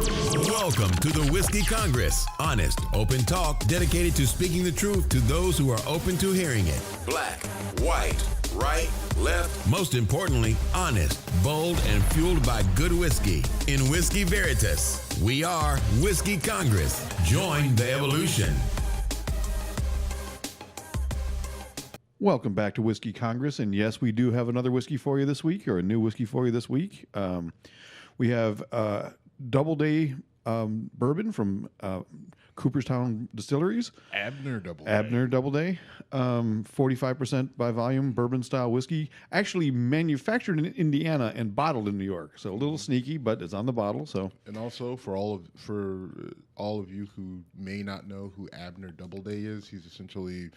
Welcome to the Whiskey Congress. Honest, open talk dedicated to speaking the truth to those who are open to hearing it. Black, white, right, left. Most importantly, honest, bold, and fueled by good whiskey. In Whiskey Veritas, we are Whiskey Congress. Join the evolution. Welcome back to Whiskey Congress, and yes, we do have another whiskey for you this week, or a new whiskey for you this week. We have Double Day bourbon from Cooperstown Distilleries. Abner Double Day. Abner Double Day, 45% by volume bourbon style whiskey, actually manufactured in Indiana and bottled in New York. So a little sneaky, but it's on the bottle. So, and also for all of you who may not know who Abner Double Day is, he's essentially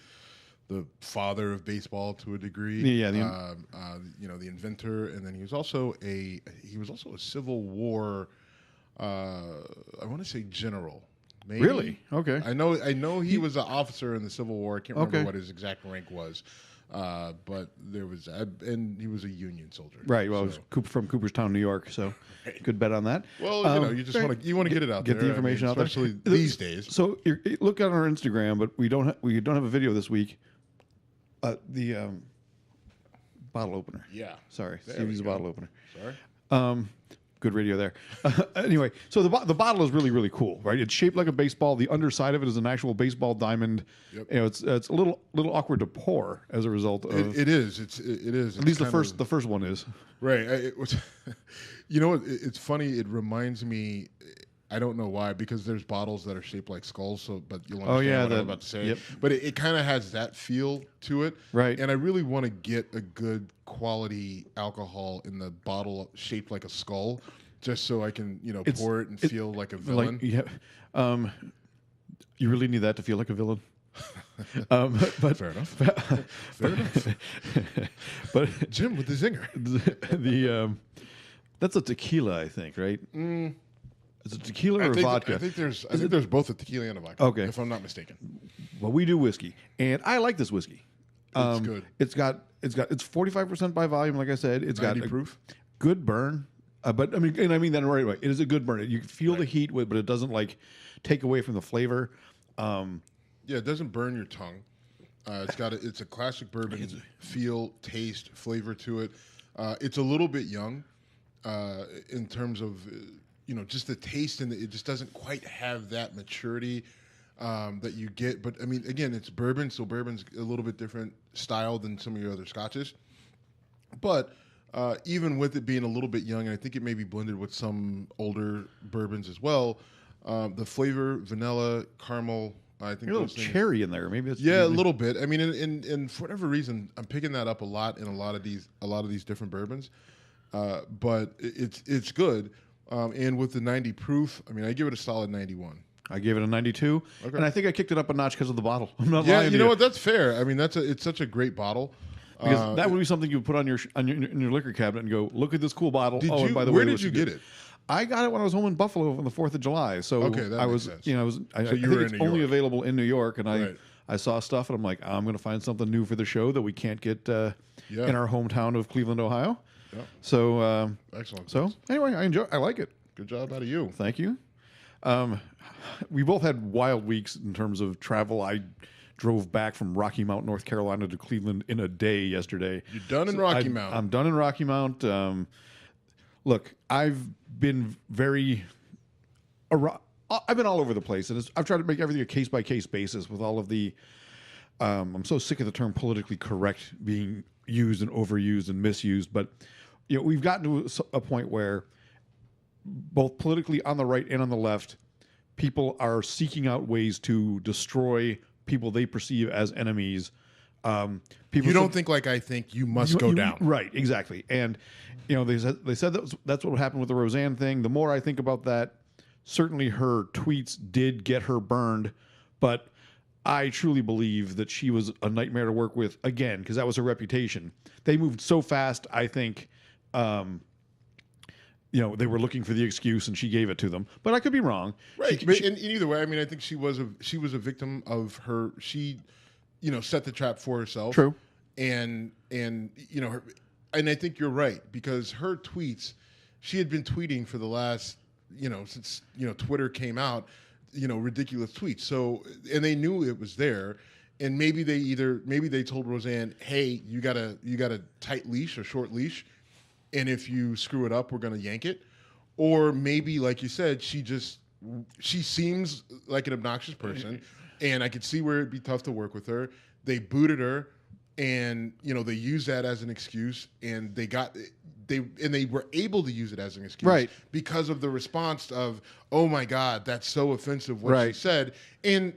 the father of baseball to a degree. Yeah, the inventor, and then he was also a Civil War. I want to say general. Maybe. Really? Okay. I know he was an officer in the Civil War. I can't remember what his exact rank was, but there was, and he was a Union soldier. Right. Well, it was from Cooperstown, New York. So, good bet on that. Well, you just want to get it out there. Get the information out there, especially these days. So, look on our Instagram, but we don't have a video this week. The bottle opener. Yeah. Sorry, Stevie's bottle opener. Sorry. Good radio there. Anyway, so the bottle is really, really cool, right? It's shaped like a baseball. The underside of it is an actual baseball diamond. Yep. You know, it's a little awkward to pour as a result of. It is. It is. At least the first one is. Right. It was. You know what? It's funny. It reminds me. I don't know why, because there's bottles that are shaped like skulls. So, but you'll understand what I'm about to say. Yep. But it kind of has that feel to it. Right. And I really want to get a good quality alcohol in the bottle shaped like a skull, just so I can pour it and feel like a villain. You really need that to feel like a villain. But fair enough. Fair enough. But Jim with the zinger. That's a tequila, I think, right? Is it tequila or vodka? I think there's both a tequila and a vodka. Okay, if I'm not mistaken. Well, we do whiskey, and I like this whiskey. It's good. It's 45% by volume, like I said. It's 90 got proof. Good burn, but I mean that in the right way. It is a good burn. You feel the heat with, but it doesn't take away from the flavor. Yeah, it doesn't burn your tongue. It's a classic bourbon feel, taste, flavor to it. It's a little bit young in terms of just the taste, and it just doesn't quite have that maturity that you get. But I mean, again, it's bourbon, so bourbon's a little bit different style than some of your other scotches. But even with it being a little bit young, and I think it may be blended with some older bourbons as well, the flavor, vanilla, caramel, I think a little cherry in there. Maybe it's a little bit. I mean, and for whatever reason, I'm picking that up a lot in a lot of these different bourbons. But it's good. And with the 90 proof, I mean, I give it a solid 91. I gave it a 92, okay. And I think I kicked it up a notch because of the bottle. I'm not lying. Yeah, you know what? That's fair. I mean, it's such a great bottle. Because that would be something you would put on your liquor cabinet and go, look at this cool bottle. And by the way, where did you get it? I got it when I was home in Buffalo on the 4th of July. So okay, that makes sense. I think it's only available in New York, and I saw stuff, and I'm like, I'm going to find something new for the show that we can't get in our hometown of Cleveland, Ohio. Yeah. So excellent. So anyway, I like it. Good job out of you. Thank you. We both had wild weeks in terms of travel. I drove back from Rocky Mount, North Carolina to Cleveland in a day yesterday. You're done in Rocky Mount. I'm done in Rocky Mount. Look, I've been I've been all over the place, and I've tried to make everything a case-by-case basis with all of the I'm so sick of the term politically correct being used and overused and misused, but we've gotten to a point where both politically on the right and on the left, people are seeking out ways to destroy people they perceive as enemies. You don't think like I think. You must go down. Right, exactly. And they said that's what happened with the Roseanne thing. The more I think about that, certainly her tweets did get her burned, but I truly believe that she was a nightmare to work with again, because that was her reputation. They moved so fast, I think. They were looking for the excuse, and she gave it to them. But I could be wrong. Right. But in either way, I mean, I think she was a victim of her. She, set the trap for herself. True. And I think you're right, because her tweets, she had been tweeting for the last since Twitter came out, ridiculous tweets. So, and they knew it was there. And maybe they told Roseanne, hey, you got a tight leash, a short leash, and if you screw it up, we're gonna yank it. Or maybe, like you said, she seems like an obnoxious person, and I could see where it'd be tough to work with her. They booted her, and they used that as an excuse, and they were able to use it as an excuse, right? Because of the response of, oh my God, that's so offensive what she said, and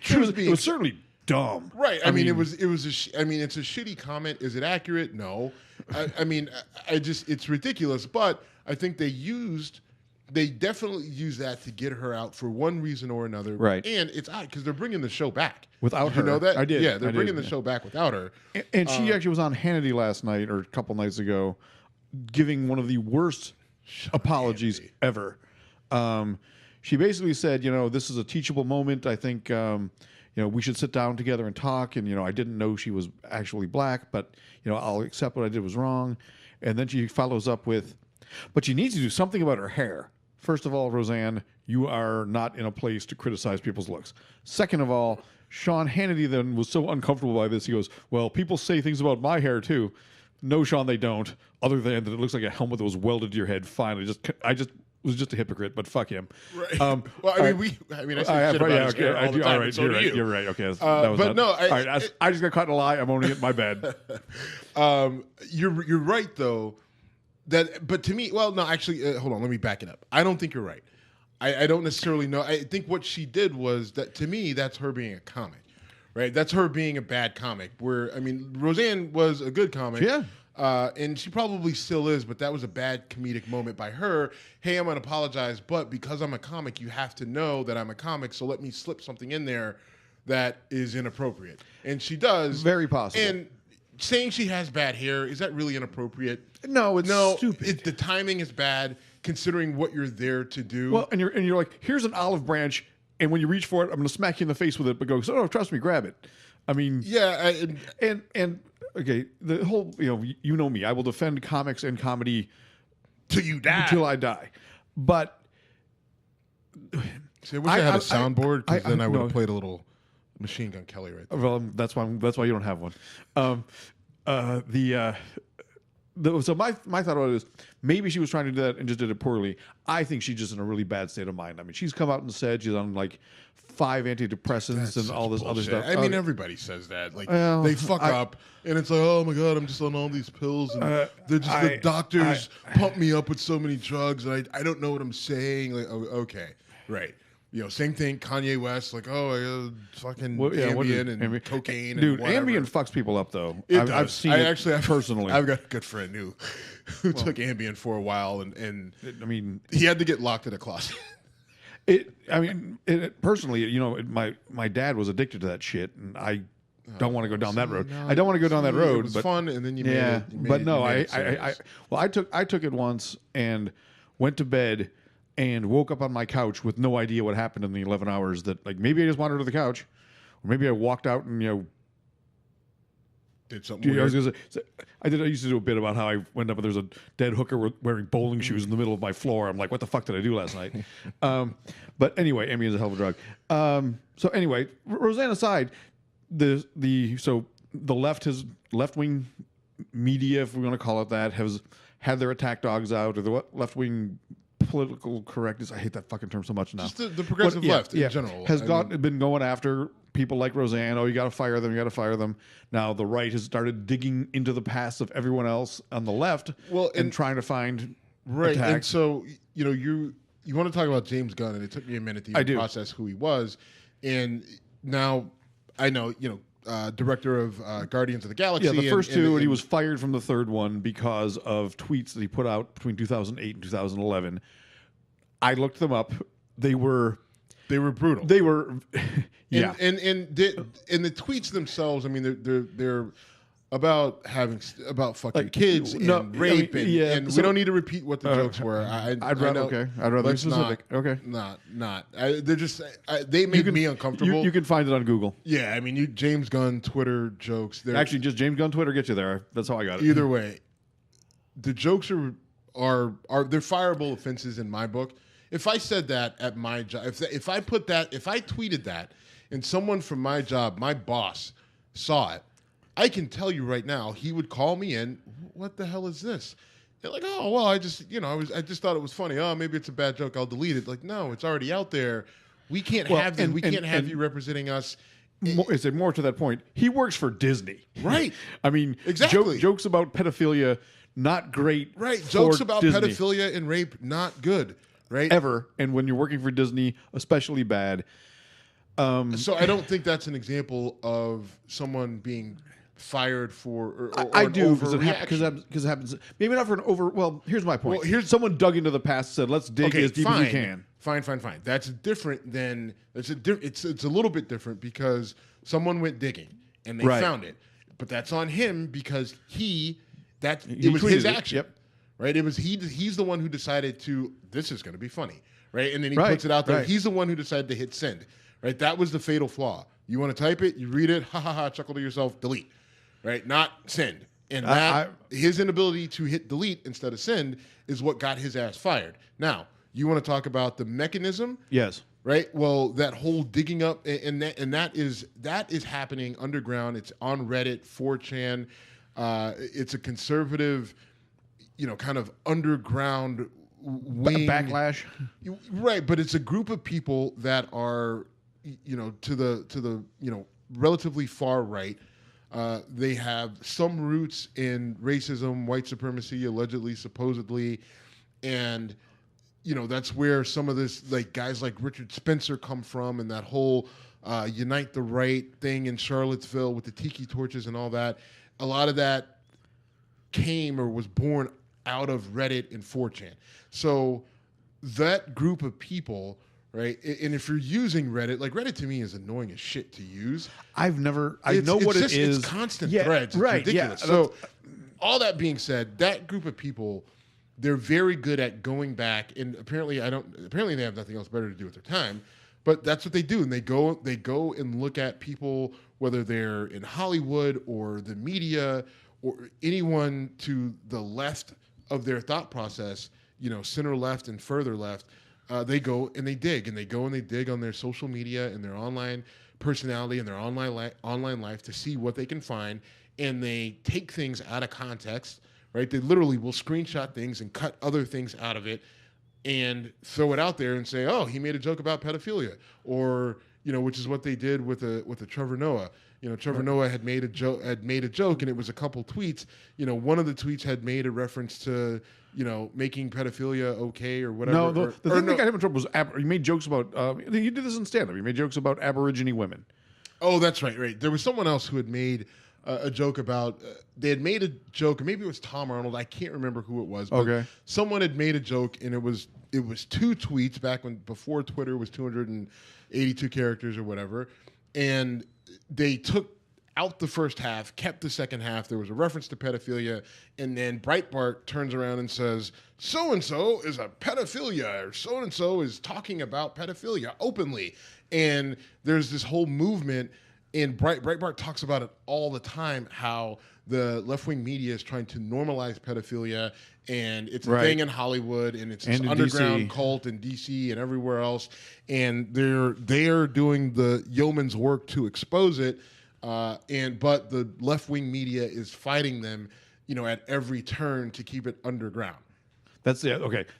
it was certainly dumb, right? I mean, it's a shitty comment. Is it accurate? No. It's ridiculous, but I think they definitely used that to get her out for one reason or another. Right. And it's odd because they're bringing the show back. Without her. You know that? I did. Yeah, they're bringing the show back without her. And she actually was on Hannity last night or a couple nights ago giving one of the worst apologies ever. She basically said, this is a teachable moment. I think, we should sit down together and talk. And, I didn't know she was actually black, but, I'll accept what I did was wrong. And then she follows up with, but she needs to do something about her hair. First of all, Roseanne, you are not in a place to criticize people's looks. Second of all, Sean Hannity then was so uncomfortable by this. He goes, well, people say things about my hair too. No, Sean, they don't. Other than that it looks like a helmet that was welded to your head. Fine. I just was just a hypocrite, but fuck him. Right. Well, I say shit about his hair all the time. All right, so you're right. Okay. I just got caught in a lie. I'm owning it. My bad. You're right though. But to me, well, no, actually, hold on. Let me back it up. I don't think you're right. I don't necessarily know. I think what she did was that, to me, that's her being a comic, right? That's her being a bad comic. Roseanne was a good comic. Yeah. And she probably still is, but that was a bad comedic moment by her. Hey, I'm going to apologize, but because I'm a comic, you have to know that I'm a comic, so let me slip something in there that is inappropriate. And she does. Very possible. And saying she has bad hair, is that really inappropriate? No, it's stupid. The timing is bad, considering what you're there to do. Well, and you're like, here's an olive branch, and when you reach for it, I'm going to smack you in the face with it, but go, oh, trust me, grab it. I mean, yeah. And okay, the whole, you know me, I will defend comics and comedy till you die. Until I die. But see, I wish I had a soundboard, because then I would have played a little Machine Gun Kelly right there. Well, that's why you don't have one. So my thought about it is maybe she was trying to do that and just did it poorly. I think she's just in a really bad state of mind. I mean, she's come out and said she's on like 5 antidepressants and all this bullshit. other stuff. I mean, everybody says that. Like, they fuck up, and it's like, oh my God, I'm just on all these pills, and the doctors pump me up with so many drugs, and I don't know what I'm saying. Like, oh, okay, right. Same thing. Kanye West, like, oh, I got fucking Ambien and cocaine. Dude, and whatever. Ambien fucks people up, though. I've seen it personally. I've got a good friend who took Ambien for a while, and I mean, he had to get locked in a closet. Personally, my dad was addicted to that shit, and I don't want to go down that road. I don't want to go down that road. It was fun, and then you made it. But no, I took it once and went to bed and woke up on my couch with no idea what happened in the 11 hours that, like, maybe I just wandered to the couch, or maybe I walked out and, did something weird. I used to do a bit about how I went up and there's a dead hooker wearing bowling shoes in the middle of my floor. I'm like, what the fuck did I do last night? But anyway, Ambien is a hell of a drug. So anyway, Roseanne aside, the left-wing media, if we want to call it that, has had their attack dogs out, or the left-wing political correctness. I hate that fucking term so much now. Just the progressive left in general has been going after people like Roseanne. Oh, you got to fire them. You got to fire them. Now the right has started digging into the past of everyone else on the left, and trying to find attacks. And so you want to talk about James Gunn, and it took me a minute to even process who he was, and now I know director of Guardians of the Galaxy. Yeah, the first two, and he was fired from the third one because of tweets that he put out between 2008 and 2011. I looked them up. They were brutal. They were, yeah. And the tweets themselves, I mean, they're about fucking kids and rape, and we don't need to repeat what the jokes were. I'd rather be specific. They're just they make me uncomfortable. You can find it on Google. Yeah, I mean, James Gunn Twitter jokes. Actually, just James Gunn Twitter gets you there. That's how I got it. Either way, the jokes are are they're fireable offenses in my book. If I said that at my job, if I tweeted that, and someone from my job, my boss, saw it, I can tell you right now, he would call me in. What the hell is this? They're like, oh well, I just thought it was funny. Oh, maybe it's a bad joke. I'll delete it. Like, no, it's already out there. We can't have this. We can't have you representing us. Is it more to that point? He works for Disney, right? I mean, exactly. Jokes about pedophilia, not great. Right. Jokes about Disney. Pedophilia and rape, not good. Right. Ever. And when you're working for Disney, especially bad. So I don't think that's an example of someone being fired for. Or I do, because it happens. Maybe not for an over. Well, here's my point. Well, someone dug into the past and said, "Let's dig as deep as we can." Fine. That's different than it's a little bit different because someone went digging and they found it, but that's on him because it was his action. Yep. Right. It was he's the one who decided this is going to be funny. Right. And then he puts it out there. Right. He's the one who decided to hit send. Right. That was the fatal flaw. You want to type it, you read it, ha ha ha, chuckle to yourself, delete. Right. Not send. And his inability to hit delete instead of send is what got his ass fired. Now, you want to talk about the mechanism? Yes. Right? Well, that whole digging up and that is happening underground. It's on Reddit, 4chan. It's a conservative, kind of underground wing backlash. Right, but it's a group of people that are to the relatively far right. They have some roots in racism, white supremacy, allegedly, supposedly, and that's where some of this, like guys like Richard Spencer come from, and that whole Unite the Right thing in Charlottesville with the tiki torches and all that. A lot of that came or was born out of Reddit and 4chan. So that group of people, right? And if you're using Reddit, like Reddit to me is annoying as shit to use. I know what it is. It's constant threads. It's ridiculous. Yeah. So all that being said, that group of people, they're very good at going back, and apparently they have nothing else better to do with their time, but that's what they do. And they go and look at people, whether they're in Hollywood or the media or anyone to the left of their thought process, center left and further left. They go and they dig, and they go and they dig on their social media and their online personality and their online life to see what they can find, and they take things out of context. Right? They literally will screenshot things and cut other things out of it and throw it out there and say, "Oh, he made a joke about pedophilia," or which is what they did with the Trevor Noah. Trevor Noah had made a joke, and it was a couple tweets. One of the tweets had made a reference to making pedophilia okay or whatever. No, the thing that got him in trouble was he made jokes about. He did this in stand-up. He made jokes about Aborigine women. Oh, that's right. Right. There was someone else who had made a joke about. They had made a joke, or maybe it was Tom Arnold. I can't remember who it was. But someone had made a joke, and it was 2 tweets before Twitter was 282 characters or whatever, and they took out the first half, kept the second half. There was a reference to pedophilia, and then Breitbart turns around and says, "So-and-so is a pedophilia," or "So-and-so is talking about pedophilia openly." And there's this whole movement, and Breitbart talks about it all the time, how the left-wing media is trying to normalize pedophilia, and it's a thing in Hollywood, and it's this underground cult in D.C. and everywhere else, and they're doing the yeoman's work to expose it, but the left-wing media is fighting them, at every turn to keep it underground. That's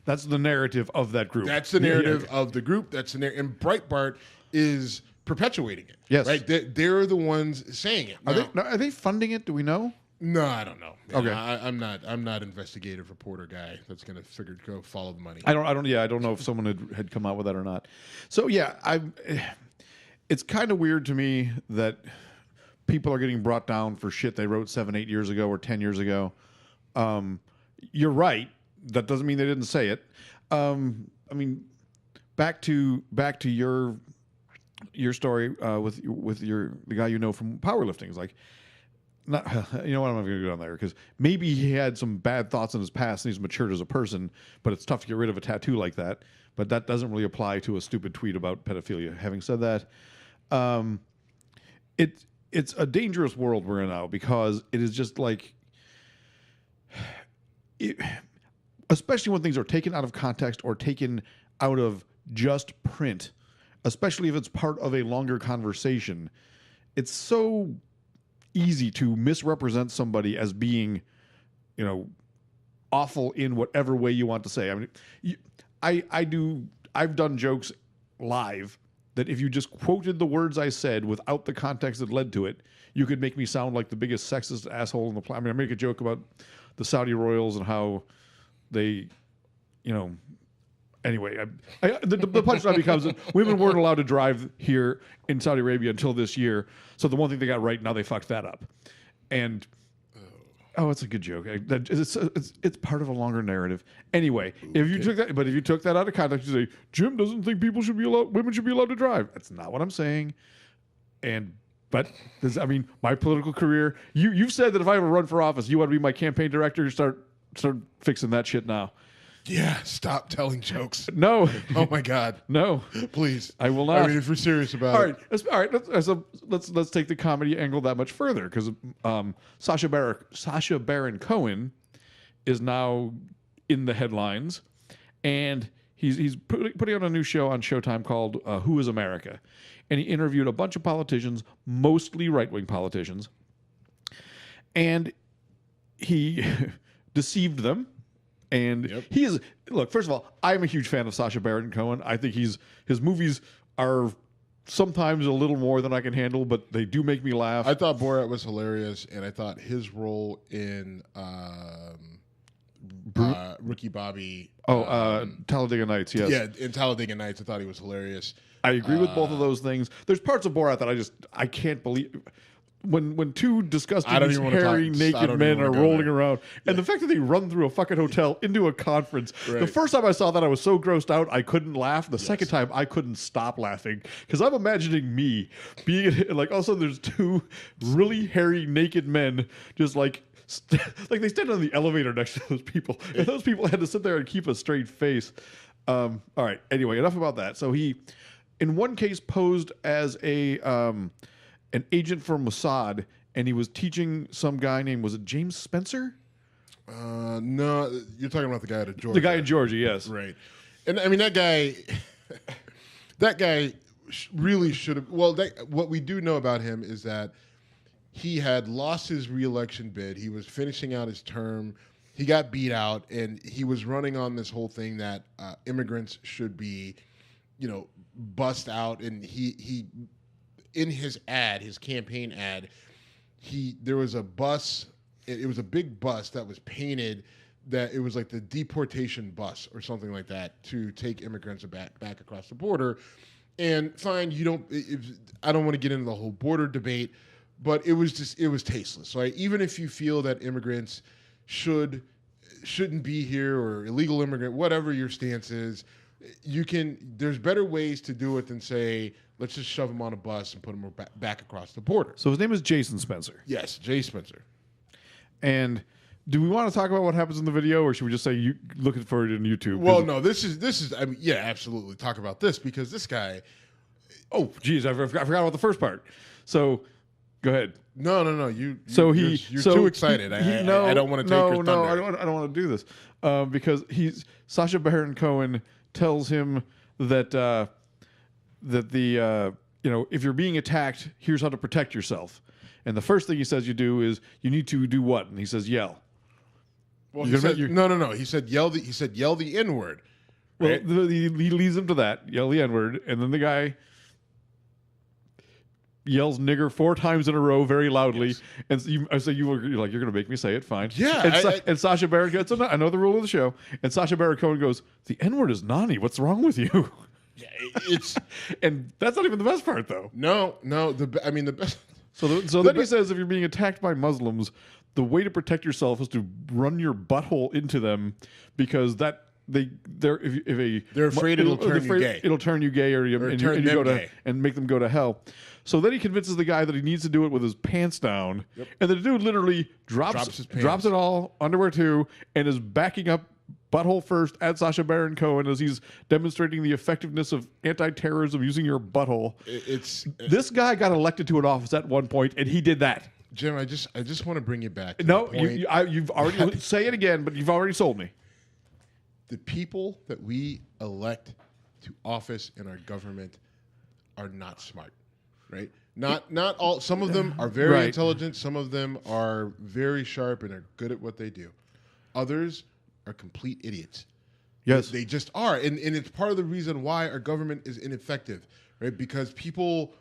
That's the narrative of that group. That's the narrative of the group. That's the narrative, and Breitbart is perpetuating it. Yes, right. They're the ones saying it. Are they funding it? Do we know? No, I don't know. Okay, I'm not investigative reporter guy that's going to go follow the money. I don't know if someone had come out with that or not. So it's kind of weird to me that people are getting brought down for shit they wrote 7-8 years ago or 10 years ago. You're right. That doesn't mean they didn't say it. Back to your story with the guy from powerlifting. It's like, not what, I'm not going to go down there because maybe he had some bad thoughts in his past and he's matured as a person, but it's tough to get rid of a tattoo like that. But that doesn't really apply to a stupid tweet about pedophilia. Having said that, it's a dangerous world we're in now because it is just like especially when things are taken out of context or taken out of just print, especially if it's part of a longer conversation, it's so easy to misrepresent somebody as being, awful in whatever way you want to say. I mean, I've done jokes live that if you just quoted the words I said without the context that led to it, you could make me sound like the biggest sexist asshole in the planet. I mean, I make a joke about the Saudi royals and how they, anyway, the punchline becomes that women weren't allowed to drive here in Saudi Arabia until this year. So the one thing they got right, now they fucked that up. And it's a good joke. It's part of a longer narrative. Anyway, if you took that out of context, you say Jim doesn't think women should be allowed to drive. That's not what I'm saying. But my political career. You've said that if I ever run for office, you want to be my campaign director. Start fixing that shit now. Yeah, stop telling jokes. No. Oh my God. No. Please. I will not. I mean, if we're serious about it. All right. Let's take the comedy angle that much further, because Sacha Baron Cohen is now in the headlines, and he's putting on a new show on Showtime called Who is America, and he interviewed a bunch of politicians, mostly right-wing politicians, and he deceived them. And he is, look, first of all, I'm a huge fan of Sacha Baron Cohen. I think his movies are sometimes a little more than I can handle, but they do make me laugh. I thought Borat was hilarious, and I thought his role in Ricky Bobby. Talladega Nights, yes. Yeah, in Talladega Nights, I thought he was hilarious. I agree with both of those things. There's parts of Borat that I can't believe. When two disgusting, hairy, naked men are rolling around, and the fact that they run through a fucking hotel into a conference. Right. The first time I saw that, I was so grossed out I couldn't laugh. The second time, I couldn't stop laughing, because I'm imagining me being like, all of a sudden there's two really hairy, naked men just like they stand on the elevator next to those people, and those people had to sit there and keep a straight face. All right. Anyway, enough about that. So he, in one case, posed as an agent for Mossad, and he was teaching some guy named, was it James Spencer? No, you're talking about the guy out of Georgia. The guy in Georgia, yes. Right. And I mean, that guy really should have, what we do know about him is that he had lost his re-election bid. He was finishing out his term. He got beat out, and he was running on this whole thing that immigrants should be, bussed out, and he in his ad, his campaign ad, there was a bus. It was a big bus that was painted that it was like the deportation bus or something like that to take immigrants back across the border. And fine, I don't want to get into the whole border debate, but it was tasteless. Right? Even if you feel that immigrants shouldn't be here, or illegal immigrant, whatever your stance is, there's better ways to do it than say, let's just shove him on a bus and put him back across the border. So his name is Jason Spencer. Yes, Jay Spencer. And do we want to talk about what happens in the video, or should we just say you looking for it on YouTube? Well, no, this is. I mean, yeah, absolutely. Talk about this, because this guy. Oh, geez, I forgot about the first part. So, go ahead. No. You're too excited. I don't want to take your thunder. No, I don't want to do this because Sacha Baron Cohen tells him that if you're being attacked, here's how to protect yourself. And the first thing he says you do is you need to do what? And he says yell. Well, he said, no. He said yell the N-word. Right? Well, he leads him to that, yell the N-word, and then the guy yells nigger 4 times in a row very loudly. Yes. And I say you're like, you're going to make me say it, fine. Yeah. And Sacha Baron gets, I know the rule of the show. And Sacha Baron Cohen goes, the N-word is Nani. What's wrong with you? Yeah, it's and that's not even the best part, though. No. The best. So then he says, if you're being attacked by Muslims, the way to protect yourself is to run your butthole into them, because they're afraid it'll turn you gay. It'll turn you gay, and make them go to hell. So then he convinces the guy that he needs to do it with his pants down, and the dude literally drops it all, underwear too, and is backing up butthole first at Sacha Baron Cohen as he's demonstrating the effectiveness of anti-terrorism using your butthole. This guy got elected to an office at one point, and he did that. Jim, I just want to bring you back. No, you've already say it again, but you've already sold me. the people that we elect to office in our government are not smart, right? Not all. Some of them are very intelligent. Some of them are very sharp and are good at what they do. Others are complete idiots. Yes. They just are. And it's part of the reason why our government is ineffective, right? Because people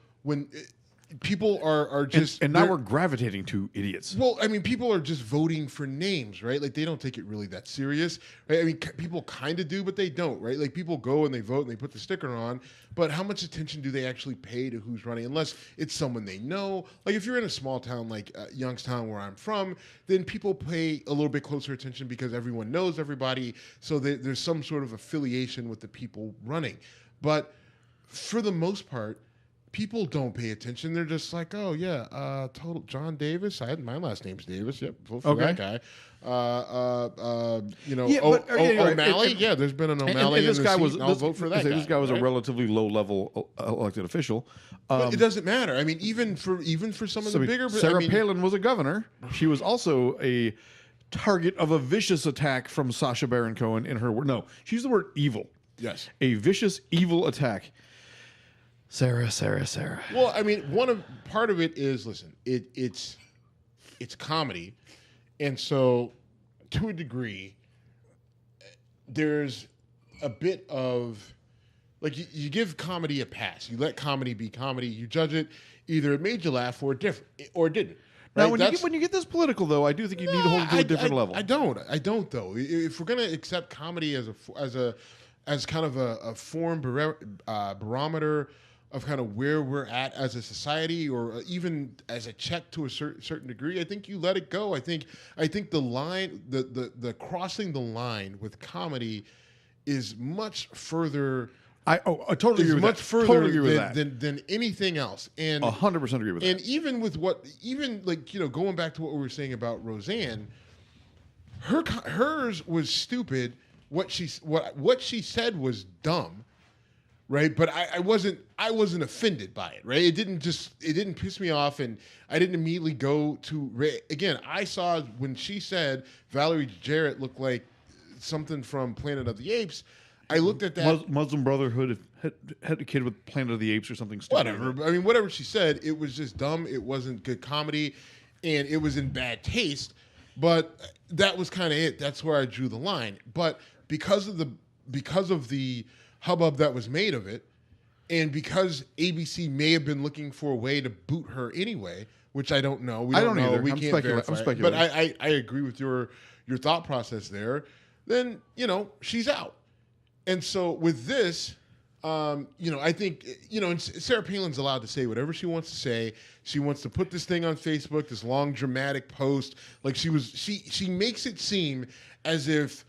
are just... And now we're gravitating to idiots. Well, I mean, people are just voting for names, right? Like, they don't take it really that serious, right? I mean, people kind of do, but they don't, right? Like, people go and they vote and they put the sticker on, but how much attention do they actually pay to who's running? Unless it's someone they know. Like, if you're in a small town like Youngstown, where I'm from, then people pay a little bit closer attention because everyone knows everybody, so there's some sort of affiliation with the people running. But for the most part, people don't pay attention. They're just like, oh yeah, total John Davis. My last name's Davis. Yep, vote for that guy. O'Malley. Yeah, there's been an O'Malley. And this guy was. I'll vote for that guy. This guy was right? a relatively low-level elected official. But it doesn't matter. I mean, even for some of the bigger. Sarah Palin was a governor. She was also a target of a vicious attack from Sacha Baron Cohen in her word. No, she used the word evil. Yes, a vicious, evil attack. Sarah. Well, I mean, part of it is, listen, it's comedy, and so to a degree, there's a bit of like you give comedy a pass. You let comedy be comedy. You judge it. Either it made you laugh or it didn't. Right? Now, when you get this political, though, I do think you need to hold it to a different level. I don't though. If we're gonna accept comedy as kind of a form barometer of kind of where we're at as a society, or even as a check to a certain degree, I think you let it go. I think the line, the crossing the line with comedy is much further. I totally agree with much that. further totally agree with than anything else. And 100% agree with that. And even with going back to what we were saying about Roseanne, hers was stupid. What she said was dumb. Right, but I wasn't offended by it. Right, it didn't piss me off, and I didn't immediately go to again. I saw when she said Valerie Jarrett looked like something from Planet of the Apes. I looked at that Muslim Brotherhood had a kid with Planet of the Apes or something stupid. Whatever. I mean, whatever she said, it was just dumb. It wasn't good comedy, and it was in bad taste. But that was kind of it. That's where I drew the line. But because of the hubbub that was made of it, and because ABC may have been looking for a way to boot her anyway, which I don't know. I don't know. Either. We can't verify. But I agree with your thought process there. Then she's out, and so with this, I think and Sarah Palin's allowed to say whatever she wants to say. She wants to put this thing on Facebook, this long dramatic post, like she makes it seem as if,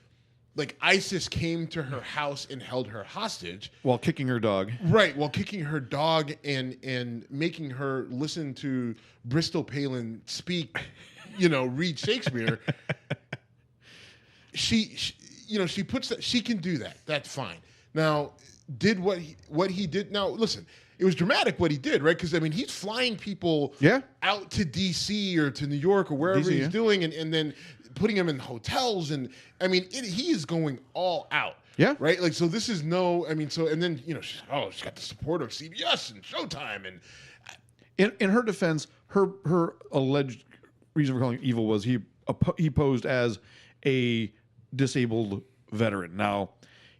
like, ISIS came to her house and held her hostage while kicking her dog. Right, while kicking her dog and making her listen to Bristol Palin speak, read Shakespeare. She puts that, she can do that. That's fine. Now, did what he did. Now, listen, it was dramatic what he did, right? Because I mean, he's flying people out to DC or to New York or wherever he's doing, and then putting them in hotels, and I mean, he is going all out. Yeah. Right. Like, so this is and then she's got the support of CBS and Showtime, and in her defense, her alleged reason for calling him evil was he posed as a disabled veteran. Now,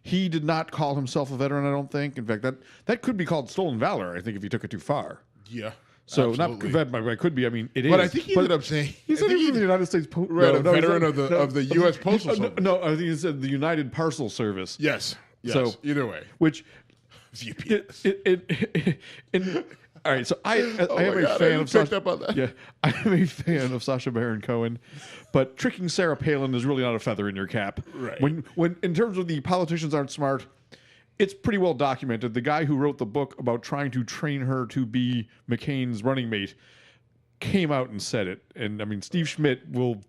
he did not call himself a veteran, I don't think. In fact, that could be called stolen valor, I think, if he took it too far. Yeah. So absolutely. It could be. I mean, it is. But I think he ended up saying he said he was from the United States Postal veteran of the U.S. Postal Service. No, I think he said the United Parcel Service. Yes. So either way, which UPS. All right, so I am a fan of Sacha. Up on that. Yeah, I am a fan of Sacha Baron Cohen, but tricking Sarah Palin is really not a feather in your cap. Right. When in terms of the politicians aren't smart, it's pretty well documented. The guy who wrote the book about trying to train her to be McCain's running mate came out and said it. And I mean, Steve Schmidt will.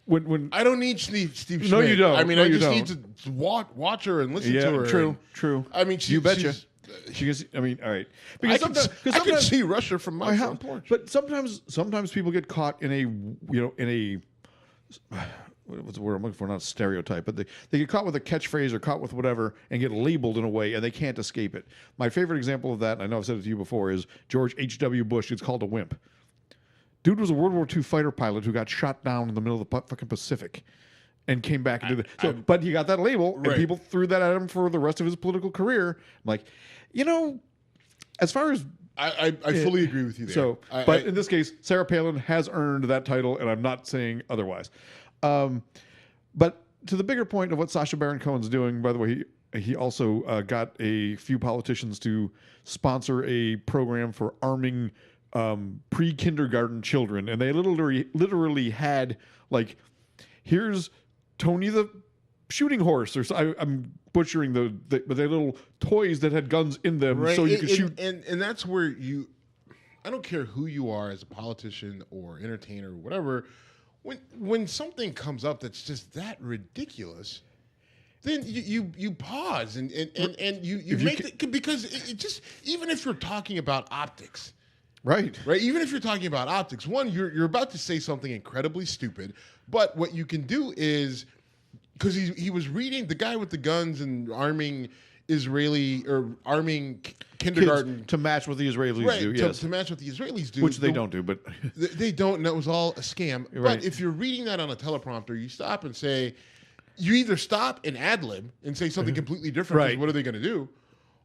When I don't need Steve Schmidt. No, you don't. I mean, no, I just need don't. to watch her and listen to her. True. I mean, you betcha. She can see, I mean, all right. Because I can see Russia from my front porch. But sometimes people get caught in a what's the word I'm looking for? Not a stereotype, but they get caught with a catchphrase or caught with whatever and get labeled in a way, and they can't escape it. My favorite example of that, and I know I've said it to you before, is George H.W. Bush. It's called a wimp. Dude was a World War II fighter pilot who got shot down in the middle of the fucking Pacific and came back and did it. But he got that label, and people threw that at him for the rest of his political career. I'm like, as far as I fully agree with you there. So, but in this case, Sarah Palin has earned that title, and I'm not saying otherwise. But to the bigger point of what Sacha Baron Cohen's doing, by the way, he also got a few politicians to sponsor a program for arming pre-kindergarten children, and they literally had like, here's Tony the shooting horse, or I'm butchering but they're little toys that had guns in them, so you could shoot. And that's where I don't care who you are as a politician or entertainer or whatever, when something comes up that's just that ridiculous, then you pause and you make it, because it just, even if you're talking about optics. Right. Even if you're talking about optics, one, you're about to say something incredibly stupid, but what you can do is, because he was reading, the guy with the guns and arming kindergarten kids to match what the Israelis do. Yes, to match what the Israelis do, which they don't do, but they don't. And that was all a scam. Right. But if you're reading that on a teleprompter, you stop and say, you either stop and ad lib and say something completely different. Right. What are they going to do?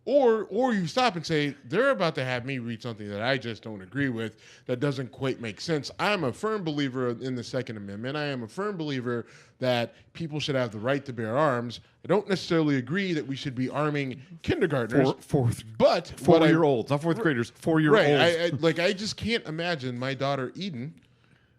Or you stop and say, they're about to have me read something that I just don't agree with, that doesn't quite make sense. I'm a firm believer in the Second Amendment. I am a firm believer that people should have the right to bear arms. I don't necessarily agree that we should be arming kindergartners. Four-year-olds, not fourth graders, 4-year-olds. Right. I just can't imagine my daughter Eden,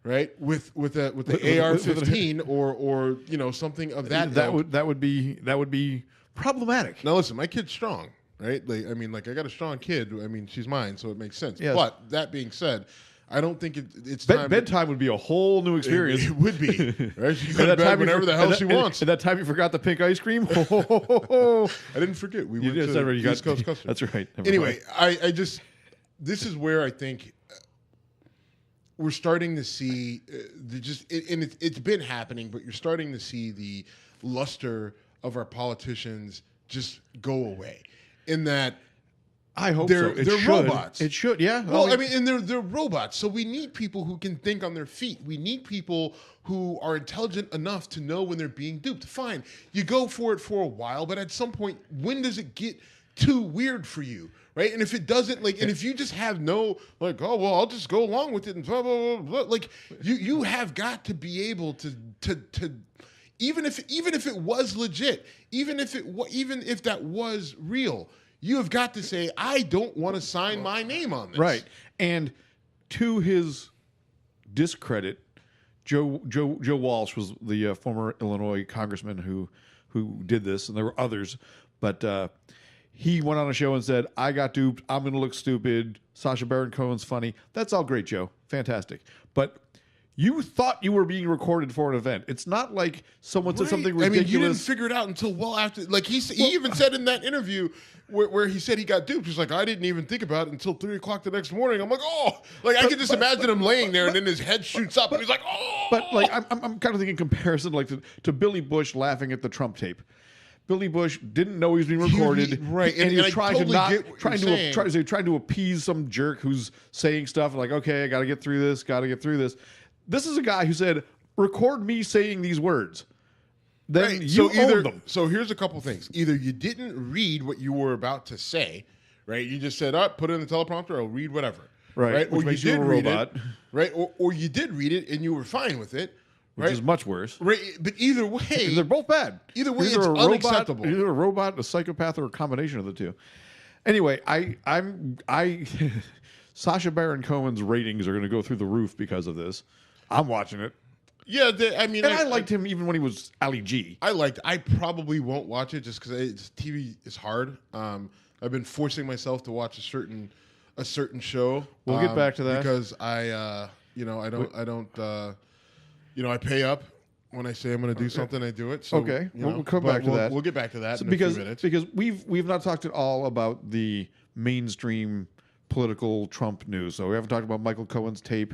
right, with the AR-15 or something of that. That would be problematic. Now listen, my kid's strong. Right? I got a strong kid. She's mine, so it makes sense. Yes. But that being said, I don't think it's time. Bedtime would be a whole new experience. It would be. Right? She go to bed whenever the hell she wants. And that time you forgot the pink ice cream? I didn't forget. We went to East Coast Custard. That's right. Anyway, this is where I think we're starting to see it's been happening, but you're starting to see the luster of our politicians just go away. In that, I hope they're robots. It should, yeah. Well, and they're robots. So we need people who can think on their feet. We need people who are intelligent enough to know when they're being duped. Fine, you go for it for a while, but at some point, when does it get too weird for you, right? And if it doesn't, and if you just have no, I'll just go along with it and blah blah blah, blah, you have got to be able to. Even if it was legit, even if that was real, you have got to say, I don't want to sign my name on this. Right. And to his discredit, Joe Walsh was the former Illinois congressman who did this, and there were others, but he went on a show and said, I got duped, I'm going to look stupid, Sacha Baron Cohen's funny. That's all great, Joe. Fantastic. But you thought you were being recorded for an event. It's not like someone said something ridiculous. You didn't figure it out until well after. He even said in that interview where he said he got duped. He's like, I didn't even think about it until 3 o'clock the next morning. I'm like, I could just imagine him laying there, and then his head shoots up, and he's like, oh. But I'm kind of thinking comparison to Billy Bush laughing at the Trump tape. Billy Bush didn't know he was being recorded, right? And he was trying to appease some jerk who's saying stuff like, okay, I got to get through this. This is a guy who said, record me saying these words. Then you own them. So here's a couple things. Either you didn't read what you were about to say, right? You just said, put it in the teleprompter, I'll read whatever. Right. Or you did read it. Right. Or you did read it and you were fine with it. Which is much worse. Right. But either way. They're both bad. Either way, it's unacceptable. Either a robot, a psychopath, or a combination of the two. Anyway, Sacha Baron Cohen's ratings are going to go through the roof because of this. I'm watching it. Yeah, I liked him even when he was Ali G. I probably won't watch it just because TV is hard. I've been forcing myself to watch a certain show. We'll get back to that because I pay up when I say I'm going to do something. I do it. So, okay, we'll come back to that. We'll get back to that in a few minutes. Because we've not talked at all about the mainstream political Trump news. So we haven't talked about Michael Cohen's tape.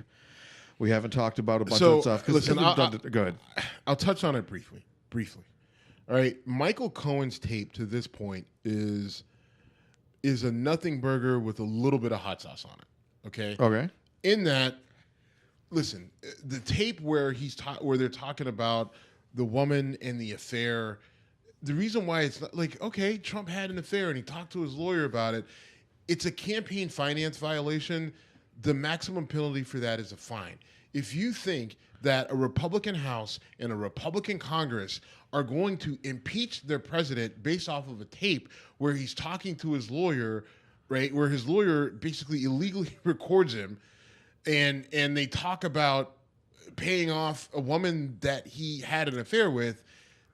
We haven't talked about a bunch So, of stuff. listen, Go ahead. I'll touch on it briefly. All right, Michael Cohen's tape to this point is a nothing burger with a little bit of hot sauce on it. Okay. Okay. In that, listen, the tape where where they're talking about the woman and the affair. The reason why it's not like, okay, Trump had an affair and he talked to his lawyer about it. It's a campaign finance violation. The maximum penalty for that is a fine. If you think that a Republican House and a Republican Congress are going to impeach their president based off of a tape where he's talking to his lawyer, right, where his lawyer basically illegally records him, and they talk about paying off a woman that he had an affair with,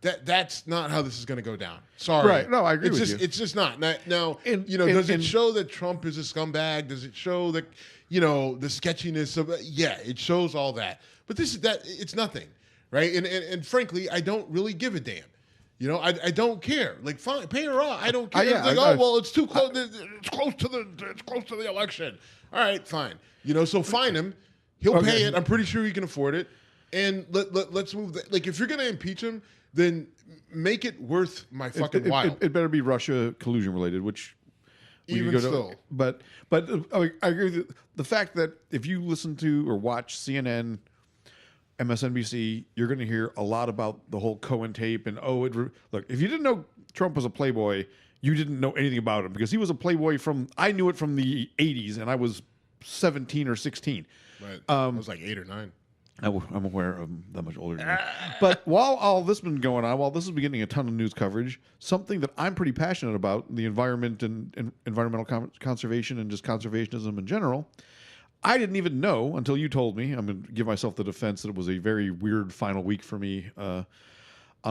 that's not how this is going to go down. Sorry. Right. No, I agree with you. It's just not. Now, does it show that Trump is a scumbag? Does it show that, the sketchiness of, yeah, it shows all that. But it's nothing, right? And frankly, I don't really give a damn. I don't care. Like, fine, pay her off. I don't care. It's too close. It's close to the election. All right, fine. So fine him. He'll pay it. I'm pretty sure he can afford it. And let's move. Like, if you're gonna impeach him, then make it worth my fucking while. It better be Russia collusion related, which even still. But I agree with you. The fact that if you listen to or watch CNN, MSNBC, you're going to hear a lot about the whole Cohen tape. And look, if you didn't know Trump was a playboy, you didn't know anything about him, because he was a playboy I knew it from the 80s, and I was 17 or 16. Right. I was like 8 or 9. I'm aware of that much older than you. But while all this has been going on, while this has been getting a ton of news coverage, something that I'm pretty passionate about, the environment and environmental conservation and just conservationism in general, I didn't even know until you told me. I'm going to give myself the defense that it was a very weird final week for me on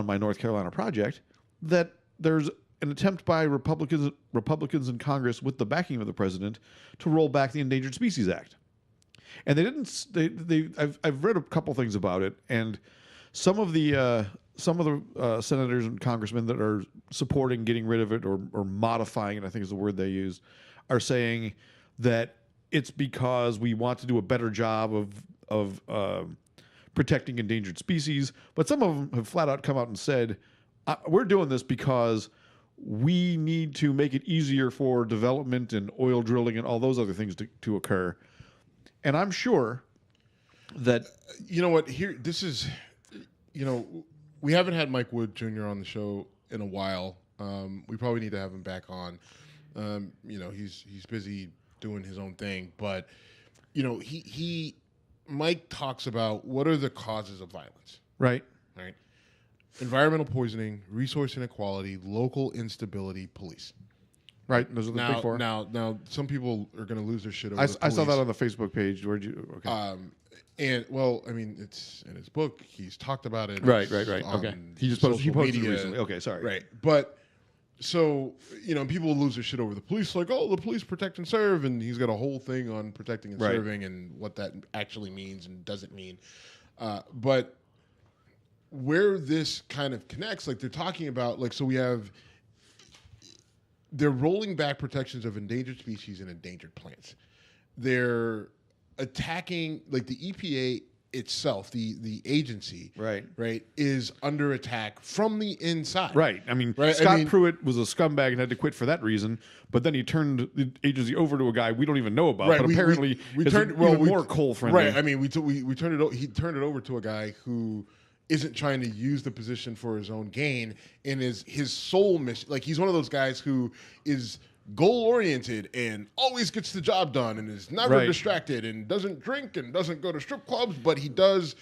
my North Carolina project, that there's an attempt by Republicans in Congress with the backing of the president to roll back the Endangered Species Act. And they didn't. I've read a couple things about it, and some of the senators and congressmen that are supporting getting rid of it or modifying it, I think is the word they use, are saying that it's because we want to do a better job of protecting endangered species. But some of them have flat out come out and said, we're doing this because we need to make it easier for development and oil drilling and all those other things to occur. And I'm sure that... You know what? This is... we haven't had Mike Wood Jr. on the show in a while. We probably need to have him back on. He's busy doing his own thing. But, Mike talks about what are the causes of violence. Right. Environmental poisoning, resource inequality, local instability, police. Right, those are the big four. Now, some people are going to lose their shit over the police. I saw that on the Facebook page. Where'd you? Okay. It's in his book. He's talked about it. Right. Okay. He posted it recently. Okay, sorry. Right, but so people lose their shit over the police. Like, the police protect and serve, and he's got a whole thing on protecting and serving and what that actually means and doesn't mean. But where this kind of connects, like they're talking about, like, so we have. They're rolling back protections of endangered species and endangered plants. They're attacking, like, the EPA itself, the agency, right, is under attack from the inside. Right. I mean, Scott Pruitt was a scumbag and had to quit for that reason, but then he turned the agency over to a guy we don't even know about, but apparently we turned more coal friendly. Right. I mean, we turned it. He turned it over to a guy who isn't trying to use the position for his own gain, and is his sole mission. Like, he's one of those guys who is goal-oriented and always gets the job done and is never distracted and doesn't drink and doesn't go to strip clubs, but he does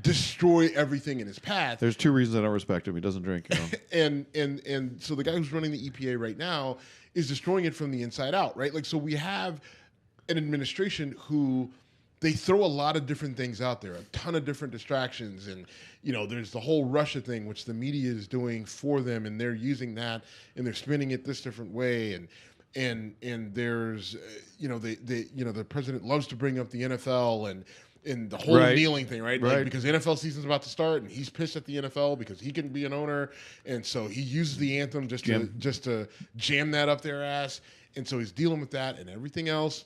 destroy everything in his path. There's two reasons I don't respect him. He doesn't drink. And so the guy who's running the EPA right now is destroying it from the inside out, right? Like, so we have an administration who... they throw a lot of different things out there, a ton of different distractions. And, there's the whole Russia thing, which the media is doing for them, and they're using that, and they're spinning it this different way. And there's, the president loves to bring up the NFL and the whole kneeling thing, right? Like, because the NFL season's about to start, and he's pissed at the NFL because he can be an owner. And so he uses the anthem just to jam that up their ass. And so he's dealing with that and everything else.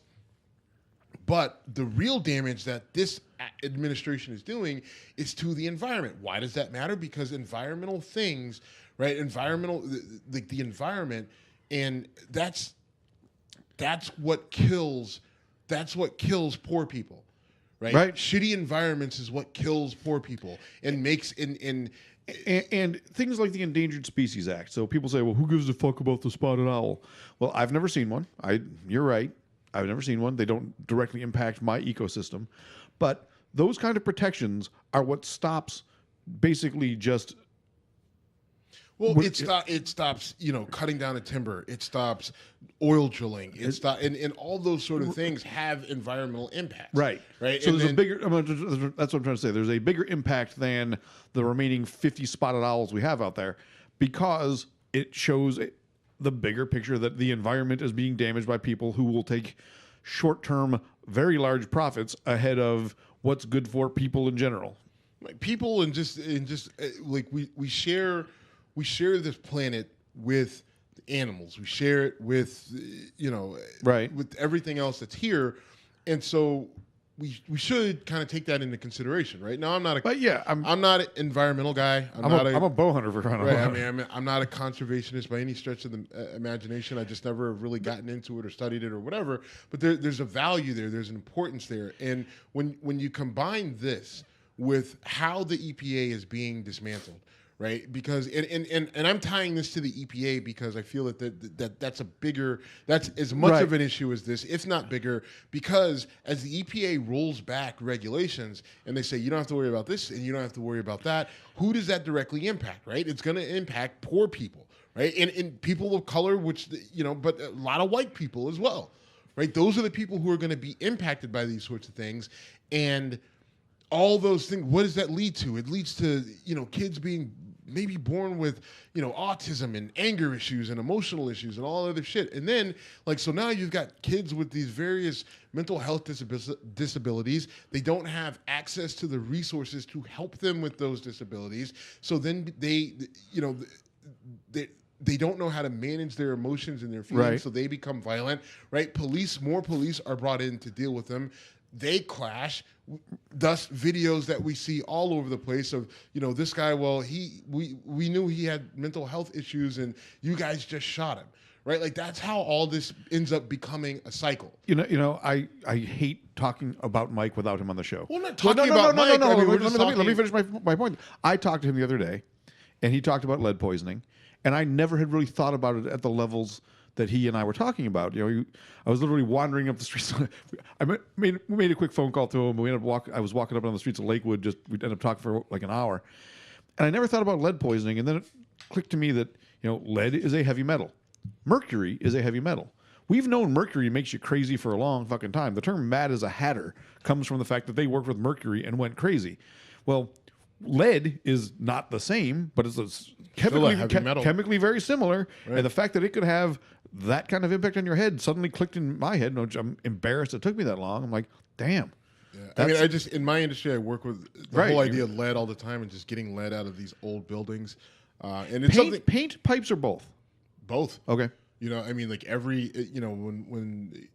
But the real damage that this administration is doing is to the environment. Why does that matter? Because environmental things, right? The environment, and that's what kills. That's what kills poor people, right? Right. Shitty environments is what kills poor people and makes and things like the Endangered Species Act. So people say, well, who gives a fuck about the spotted owl? Well, I've never seen one. You're right. I've never seen one. They don't directly impact my ecosystem. But those kind of protections are what stops basically just... Well, it stops, cutting down a timber. It stops oil drilling. And all those sort of things have environmental impacts. Right. Right. So there's a bigger... that's what I'm trying to say. There's a bigger impact than the remaining 50 spotted owls we have out there, because it shows the bigger picture that the environment is being damaged by people who will take short-term, very large profits ahead of what's good for people in general. Like people and just like we share this planet with animals. We share it with Right. with everything else that's here, and so we should kind of take that into consideration, right? Now, I'm not not an environmental guy. I'm a bow hunter for crying out loud. I mean, I'm not a conservationist by any stretch of the imagination. I just never really gotten into it or studied it or whatever. But there's a value there. There's an importance there. And when you combine this with how the EPA is being dismantled, right? Because and I'm tying this to the EPA because I feel that's as much of an issue as this, if not bigger, because as the EPA rolls back regulations and they say you don't have to worry about this and you don't have to worry about that, who does that directly impact, right? It's going to impact poor people, right? And people of color, which, but a lot of white people as well, right? Those are the people who are going to be impacted by these sorts of things. And all those things, what does that lead to? It leads to, kids being maybe born with, autism and anger issues and emotional issues and all other shit. And then, so now you've got kids with these various mental health disabilities. They don't have access to the resources to help them with those disabilities. So then they don't know how to manage their emotions and their feelings, right. So they become violent, right? More police are brought in to deal with them. They clash. Thus, videos that we see all over the place of, this guy, well, we knew he had mental health issues and you guys just shot him, right? Like, that's how all this ends up becoming a cycle. I hate talking about Mike without him on the show. Well, I'm not talking about Mike. Let me finish my point. I talked to him the other day, and he talked about lead poisoning, and I never had really thought about it at the levels that he and I were talking about. I was literally wandering up the streets. I made a quick phone call to him. I was walking up on the streets of Lakewood. We ended up talking for like an hour, and I never thought about lead poisoning. And then it clicked to me that lead is a heavy metal. Mercury is a heavy metal. We've known mercury makes you crazy for a long fucking time. The term "mad as a hatter" comes from the fact that they worked with mercury and went crazy. Well, lead is not the same, but it's chemically very similar. Right. And the fact that it could have that kind of impact on your head suddenly clicked in my head. Which I'm embarrassed it took me that long. I'm like, damn. Yeah. I mean, in my industry, I work with the whole idea of lead all the time and just getting lead out of these old buildings. And it's paint, pipes, or both? Both. Okay. Like every, when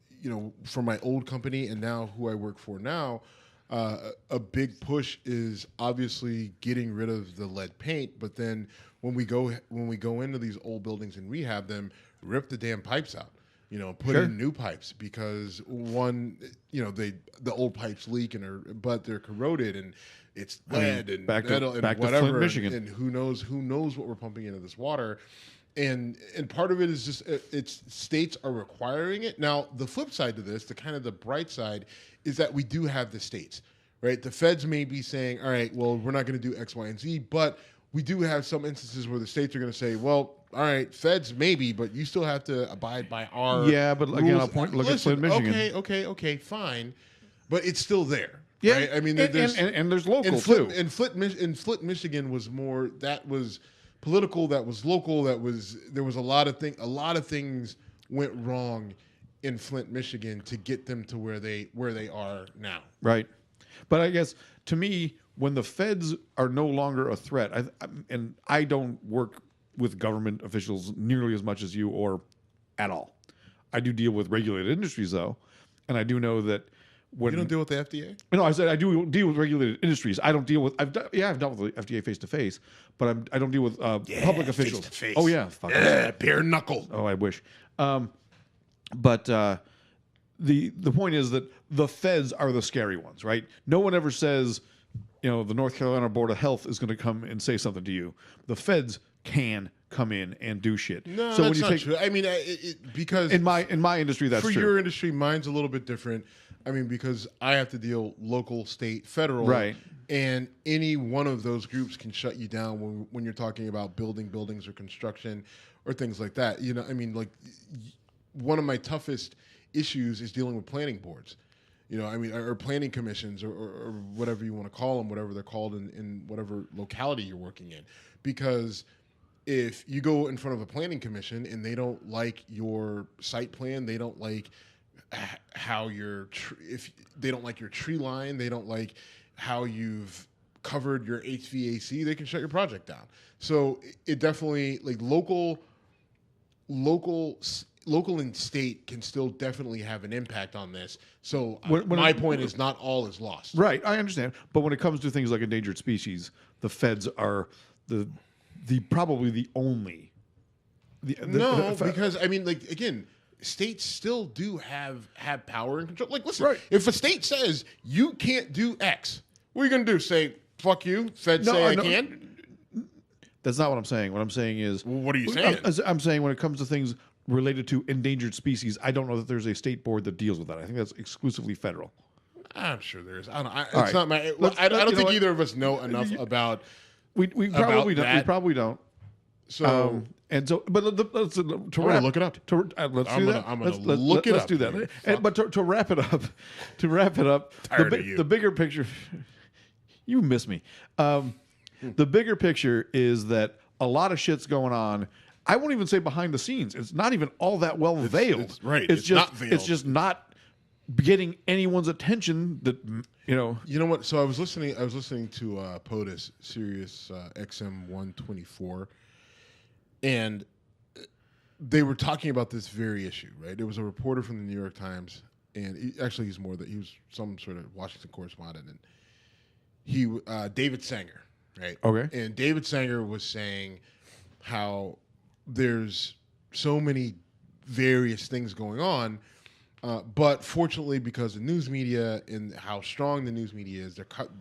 for my old company and now who I work for now, a big push is obviously getting rid of the lead paint, but then when we go into these old buildings and rehab them, rip the damn pipes out, put in new pipes because the old pipes leak but they're corroded and it's lead and metal and whatever, Flint, Michigan. And who knows what we're pumping into this water. And part of it is just it's states are requiring it. Now, the flip side to this, the bright side, is that we do have the states, right? The feds may be saying, all right, well, we're not going to do X, Y, and Z, but we do have some instances where the states are going to say, well, all right, feds maybe, but you still have to abide by our but again, rules. I'll point. Look at Flint, Michigan. Okay, fine, but it's still there. Yeah, right? I mean, there's local too. In Flint, Michigan was more that was political, that was local, there was a lot of things went wrong in Flint, Michigan to get them to where they are now. Right. But I guess to me, when the feds are no longer a threat, and I don't work with government officials nearly as much as you or at all. I do deal with regulated industries though, and I do know that when You don't deal with the FDA? No, I said I do deal with regulated industries. I don't deal with. I've dealt with the FDA face to face, but I don't deal with public officials. Face-to-face. Oh yeah, fuck Bare knuckle. Oh, I wish. But the point is that the feds are the scary ones, right? No one ever says, the North Carolina Board of Health is going to come and say something to you. The feds can come in and do shit. No, so that's when you not true. I mean, because in my industry, that's for true. your industry, mine's a little bit different. I mean, because I have to deal local, state, federal, Right. And any one of those groups can shut you down when you're talking about building buildings or construction or things like that. I mean, like one of my toughest issues is dealing with planning boards. Or planning commissions or whatever you want to call them, whatever they're called in whatever locality you're working in. Because if you go in front of a planning commission and they don't like your site plan, they don't like how if they don't like your tree line, they don't like how you've covered your HVAC, they can shut your project down. So it definitely, like local and state can still definitely have an impact on this. So my point is not all is lost. Right, I understand. But when it comes to things like endangered species, the feds are the probably the only. Because I mean, like again, states still do have power and control. Like, listen, Right. If a state says you can't do X, what are you going to do? Say fuck you? Feds say I can? That's not what I'm saying. What I'm saying is, Well, what are you saying? I'm saying when it comes to things related to endangered species, I don't know that there's a state board that deals with that. I think that's exclusively federal. I'm sure there is. I don't. It's right. not my. I don't think either of us know enough about. We probably don't. We that. probably don't. So but let's to wrap. look it up. Let's I'm do gonna- that. I'm gonna Let's look it let's up, do that. dude. And, but to wrap it up, Tired of you. the bigger picture. You miss me. The bigger picture is that a lot of shit's going on. I won't even say behind the scenes. It's not even all that well veiled. It's right. It's It's just not veiled. It's just not getting anyone's attention. That You know what? So I was listening to POTUS Sirius XM 124, and they were talking about this very issue. Right? There was a reporter from the New York Times, and he was some sort of Washington correspondent, and he David Sanger, right? Okay. And David Sanger was saying how there's so many various things going on. But fortunately, because of news media and how strong the news media is,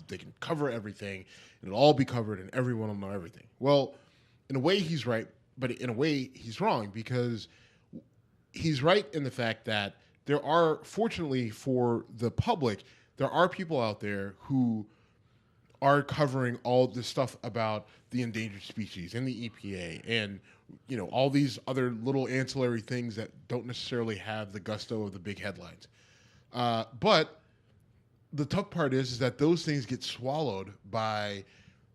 they can cover everything, and it'll all be covered, and everyone will know everything. Well, in a way, he's right, but in a way, he's wrong, because he's right in the fact that there are, fortunately for the public, there are people out there who are covering all this stuff about the endangered species and the EPA and all these other little ancillary things that don't necessarily have the gusto of the big headlines. But the tough part is that those things get swallowed by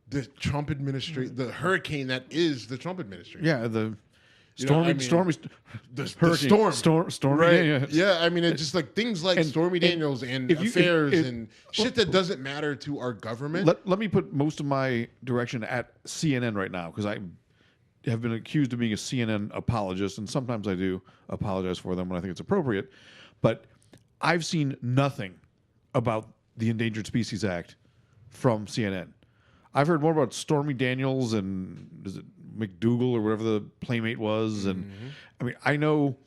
the Trump administration, the hurricane that is the Trump administration. Yeah, the Stormy, Daniels. Yeah, I mean, it's just like things like Stormy Daniels and affairs and shit that doesn't matter to our government. Let me put most of my direction at CNN right now, because I have been accused of being a CNN apologist, and sometimes I do apologize for them when I think it's appropriate. But I've seen nothing about the Endangered Species Act from CNN. I've heard more about Stormy Daniels and is it McDougal or whatever the playmate was, and I mean, I know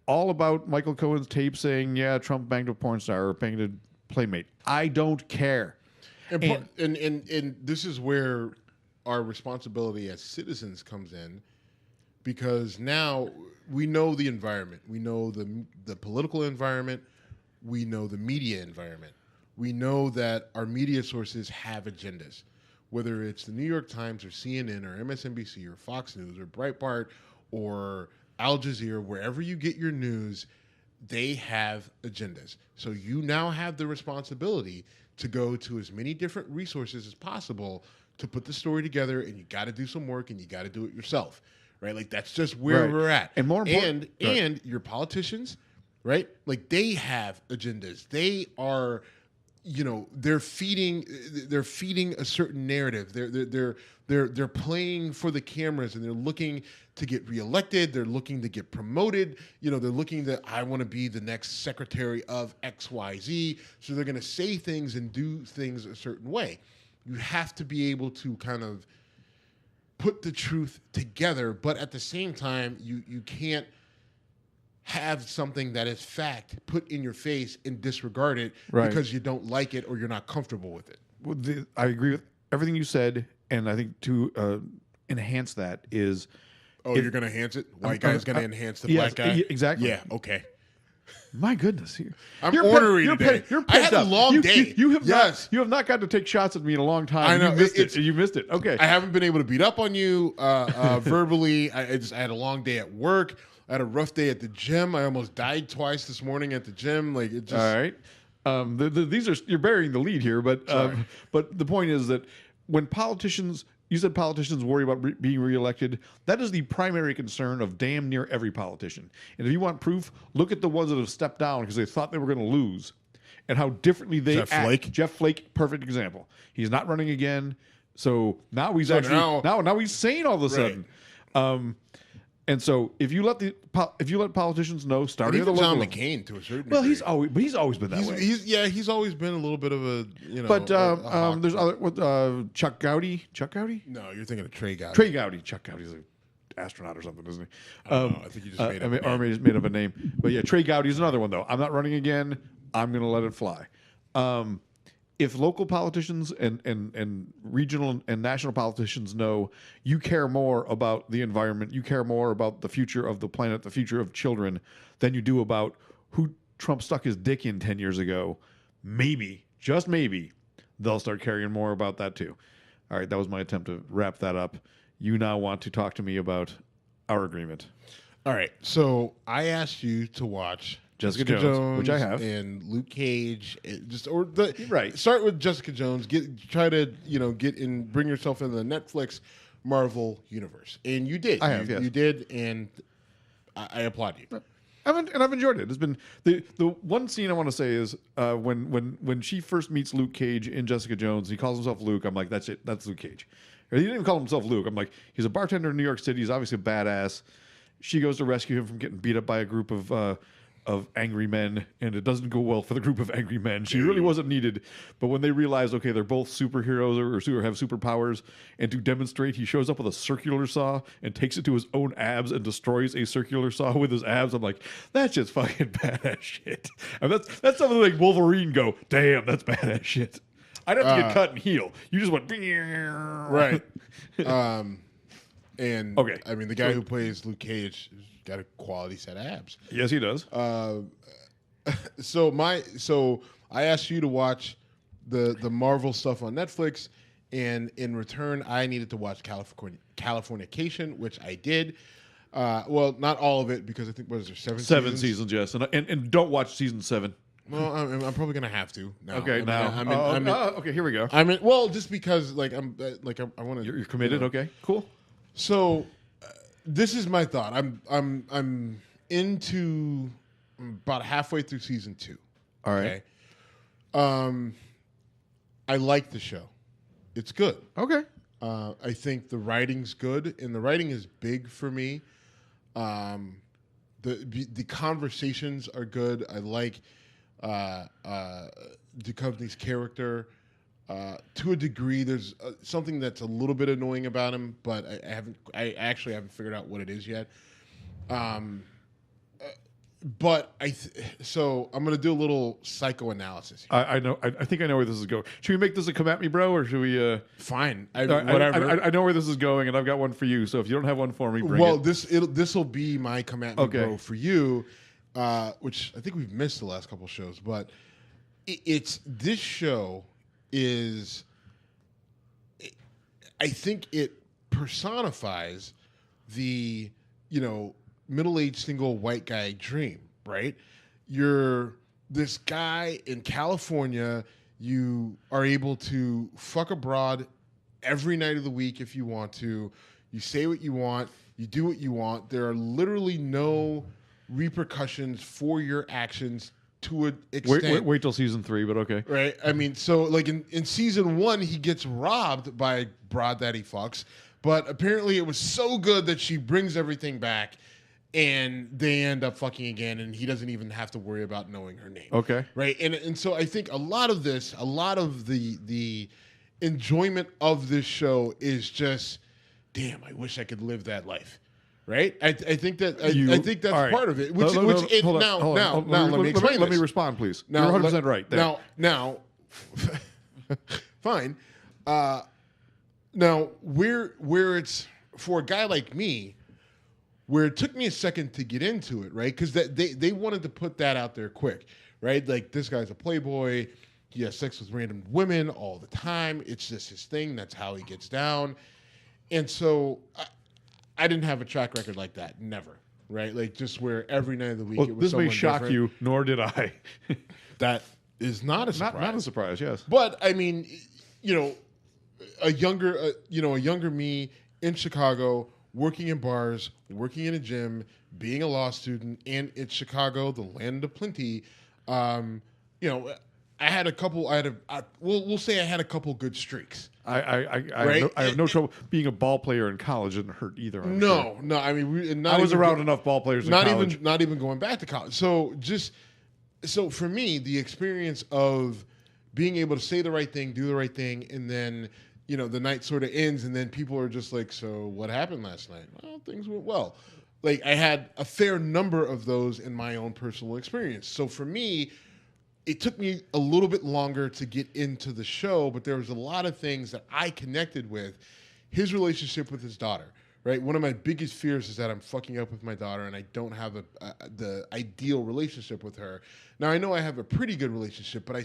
all about Michael Cohen's tape saying, "Yeah, Trump banged a porn star or banged a playmate." I don't care. And this is where our responsibility as citizens comes in, because now we know the environment, we know the political environment, we know the media environment, we know that our media sources have agendas. Whether it's the New York Times or CNN or MSNBC or Fox News or Breitbart or Al Jazeera, wherever you get your news, they have agendas. So you now have the responsibility to go to as many different resources as possible to put the story together, and you got to do some work, and you got to do it yourself, right? Like that's just where we're at. And more important, and your politicians, right? Like they have agendas. They are they're feeding a certain narrative. They're playing for the cameras, and they're looking to get reelected. They're looking to get promoted. They're looking that I want to be the next secretary of XYZ. So they're going to say things and do things a certain way. You have to be able to kind of put the truth together, but at the same time, you can't have something that is fact put in your face and disregard it because you don't like it or you're not comfortable with it. Well, I agree with everything you said, and I think to enhance that is... Oh, you're going to enhance it? White guy's going to enhance the black guy? Exactly. Yeah, okay. My goodness. I'm ornery today. You're I had a long day. You have not gotten to take shots at me in a long time. I know. You missed it. Okay. I haven't been able to beat up on you verbally. I had a long day at work. I had a rough day at the gym. I almost died twice this morning at the gym. Like it just. All right. You're burying the lead here, but the point is that when politicians, you said politicians worry about being reelected. That is the primary concern of damn near every politician. And if you want proof, look at the ones that have stepped down because they thought they were going to lose, and how differently they act. Jeff Flake, perfect example. He's not running again, so now he's now he's sane all of a sudden. And so if you let politicians know, starting at the local John level, McCain to a certain well, degree. he's always been that way. He's always been a little bit of a But there's other Chuck Gowdy. Chuck Gowdy? No, you're thinking of Trey Gowdy. Trey Gowdy. Chuck Gowdy's an astronaut or something, isn't he? I don't know. I think you just made up. Or made up a name. But yeah, Trey Gowdy's another one though. I'm not running again. I'm going to let it fly. If local politicians and regional and national politicians know you care more about the environment, you care more about the future of the planet, the future of children, than you do about who Trump stuck his dick in 10 years ago, maybe, just maybe, they'll start caring more about that too. All right, that was my attempt to wrap that up. You now want to talk to me about our agreement. All right, so I asked you to watch Jessica Jones, which I have, and Luke Cage. Start with Jessica Jones. Try to bring yourself into the Netflix Marvel universe, and you did. Yes. You did, and I applaud you. I've enjoyed it. It's been the one scene I want to say is when she first meets Luke Cage in Jessica Jones. He calls himself Luke. I'm like, that's it. That's Luke Cage. Or he didn't even call himself Luke. I'm like, he's a bartender in New York City. He's obviously a badass. She goes to rescue him from getting beat up by a group of angry men, and it doesn't go well for the group of angry men. She really wasn't needed, but when they realize, okay, they're both superheroes or have superpowers, and to demonstrate, he shows up with a circular saw and takes it to his own abs and destroys a circular saw with his abs. I'm like, that's just fucking badass shit. And that's something like Wolverine go, damn, that's badass shit. I'd have to get cut and heal. You just went right. And okay, I mean, the guy who plays Luke Cage got a quality set of abs. Yes, he does. So I asked you to watch the Marvel stuff on Netflix, and in return, I needed to watch Californication, which I did. Well, not all of it because I think what is there seven seasons? Yes, and don't watch season 7. Well, I'm probably gonna have to. Now. Okay, okay, here we go. Well, just because I want to. You're committed. Okay, cool. So, this is my thought. I'm into about halfway through season 2. All right. Okay? I like the show. It's good. Okay. I think the writing's good, and the writing is big for me. The conversations are good. I like Duchovny's character. To a degree, there's something that's a little bit annoying about him, but I actually haven't figured out what it is yet. But so I'm going to do a little psychoanalysis here. I know. I think I know where this is going. Should we make this a come at me, bro, or should we? Fine. Whatever. I know where this is going, and I've got one for you. So if you don't have one for me, bring it. This will be my come at me, bro, for you, which I think we've missed the last couple shows, but it's this show is. I think it personifies the middle-aged single white guy dream, right? You're this guy in California. You are able to fuck abroad every night of the week if you want to. You say what you want. You do what you want. There are literally no repercussions for your actions to an extent. Wait till season 3, but okay. Right? I mean, so like in season 1, he gets robbed by broad that he fucks, but apparently it was so good that she brings everything back, and they end up fucking again, and he doesn't even have to worry about knowing her name. Okay. Right? And so I think a lot of the enjoyment of this show is just, damn, I wish I could live that life. Right? I think that's right. part of it. Hold on. Let me explain. Let me respond, please. Now, You're 100% right. There. Now, fine. Now, where it's for a guy like me, where it took me a second to get into it, right? Because they wanted to put that out there quick, right? Like, this guy's a playboy. He has sex with random women all the time. It's just his thing. That's how he gets down. And so I didn't have a track record like that. Never. Right? Like, just where every night of the week it was this may someone shock different. you, nor did I. That is not a surprise. Not a surprise, yes. But I mean, a younger me in Chicago, working in bars, working in a gym, being a law student, and it's Chicago, the land of plenty. I had a couple. We'll say I had a couple good streaks. I have no trouble being a ball player in college. Didn't hurt either. No. I mean, I was around enough ball players in college. Not even going back to college. So for me, the experience of being able to say the right thing, do the right thing, and then the night sort of ends, and then people are just like, "So what happened last night?" Well, things went well. Like, I had a fair number of those in my own personal experience. So for me, it took me a little bit longer to get into the show, but there was a lot of things that I connected with. His relationship with his daughter, right? One of my biggest fears is that I'm fucking up with my daughter and I don't have the ideal relationship with her. Now, I know I have a pretty good relationship, but I